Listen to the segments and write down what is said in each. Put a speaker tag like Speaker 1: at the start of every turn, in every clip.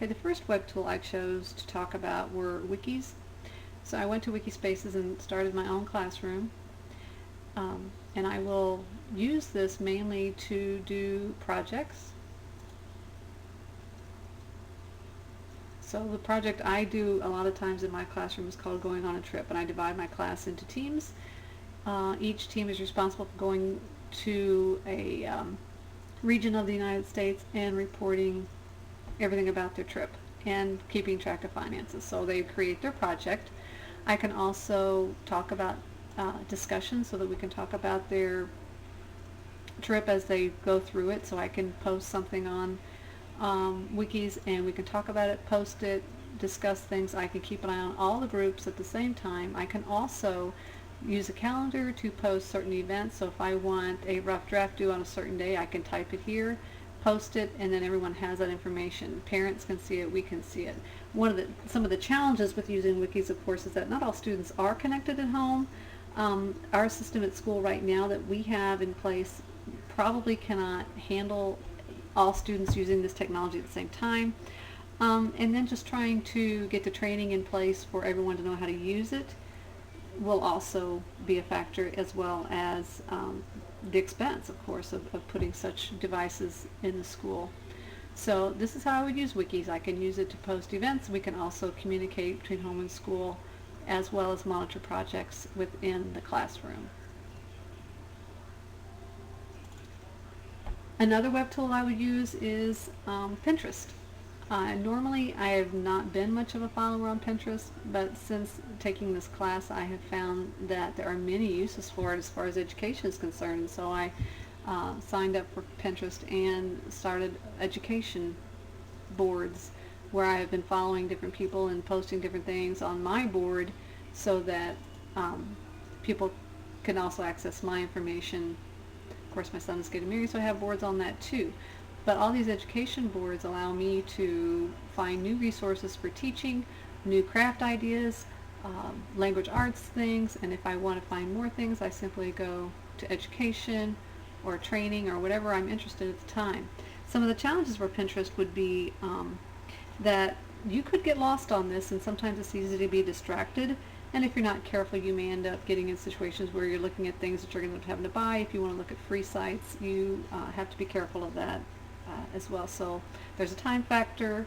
Speaker 1: Okay, the first web tool I chose to talk about were wikis. So I went to Wikispaces and started my own classroom. And I will use this mainly to do projects. So the project I do a lot of times in my classroom is called Going on a Trip, and I divide my class into teams. Each team is responsible for going to a region of the United States and reporting everything about their trip and keeping track of finances. So they create their project. I can also talk about discussion so that we can talk about their trip as they go through it. So I can post something on wikis and we can talk about it, post it, discuss things. I can keep an eye on all the groups at the same time. I can also use a calendar to post certain events. So if I want a rough draft due on a certain day, I can type it here, post it, and then everyone has that information. Parents can see it, we can see it. Some of the challenges with using wikis, of course, is that not all students are connected at home. Our system at school right now that we have in place probably cannot handle all students using this technology at the same time. And then just trying to get the training in place for everyone to know how to use it will also be a factor, as well as the expense, of course, of putting such devices in the school. So this is how I would use wikis. I can use it to post events. We can also communicate between home and school, as well as monitor projects within the classroom. Another web tool I would use is Pinterest. Normally I have not been much of a follower on Pinterest, but since taking this class I have found that there are many uses for it as far as education is concerned. And so I signed up for Pinterest and started education boards where I have been following different people and posting different things on my board so that people can also access my information. Of course, my son is getting married, so I have boards on that too. But all these education boards allow me to find new resources for teaching, new craft ideas, language arts things, and if I want to find more things, I simply go to education or training or whatever I'm interested at the time. Some of the challenges for Pinterest would be that you could get lost on this, and sometimes it's easy to be distracted. And if you're not careful, you may end up getting in situations where you're looking at things that you're going to have to buy. If you want to look at free sites, you have to be careful of that as well. So there's a time factor,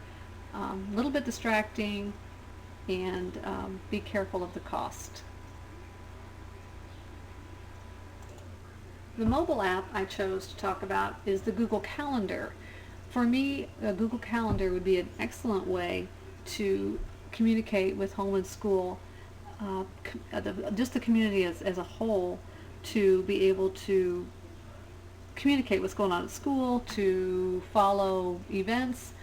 Speaker 1: a little bit distracting, and be careful of the cost. The mobile app I chose to talk about is the Google Calendar. For me, a Google Calendar would be an excellent way to communicate with home and school, just the community as a whole, to be able to communicate what's going on at school, to follow events.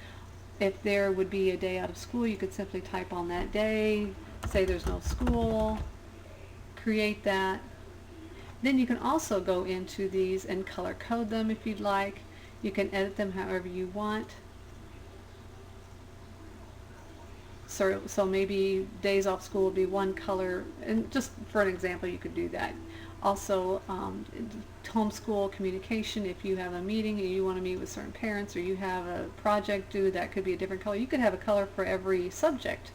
Speaker 1: If there would be a day out of school, you could simply type on that day, say there's no school, create that. Then you can also go into these and color code them if you'd like. You can edit them however you want. So maybe days off school would be one color, and just for an example you could do that. Also homeschool communication, if you have a meeting and you want to meet with certain parents, or you have a project due, that could be a different color. You could have a color for every subject.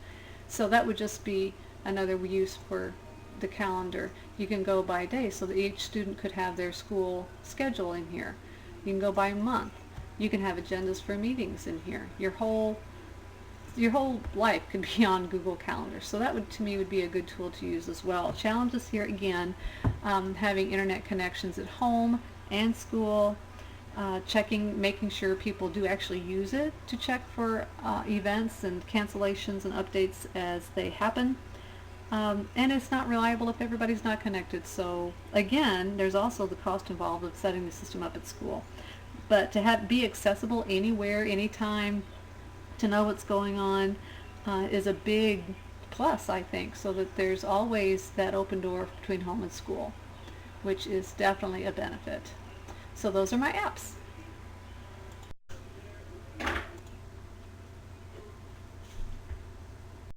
Speaker 1: So that would just be another use for the calendar. You can go by day so that each student could have their school schedule in here. You can go by month. You can have agendas for meetings in here. Your whole life could be on Google Calendar. So that would, to me, would be a good tool to use as well. Challenges here again, having internet connections at home and school, making sure people do actually use it to check for events and cancellations and updates as they happen. And it's not reliable if everybody's not connected. So again, there's also the cost involved of setting the system up at school. But to be accessible anywhere, anytime, to know what's going on is a big plus, I think, so that there's always that open door between home and school, which is definitely a benefit. So those are my apps.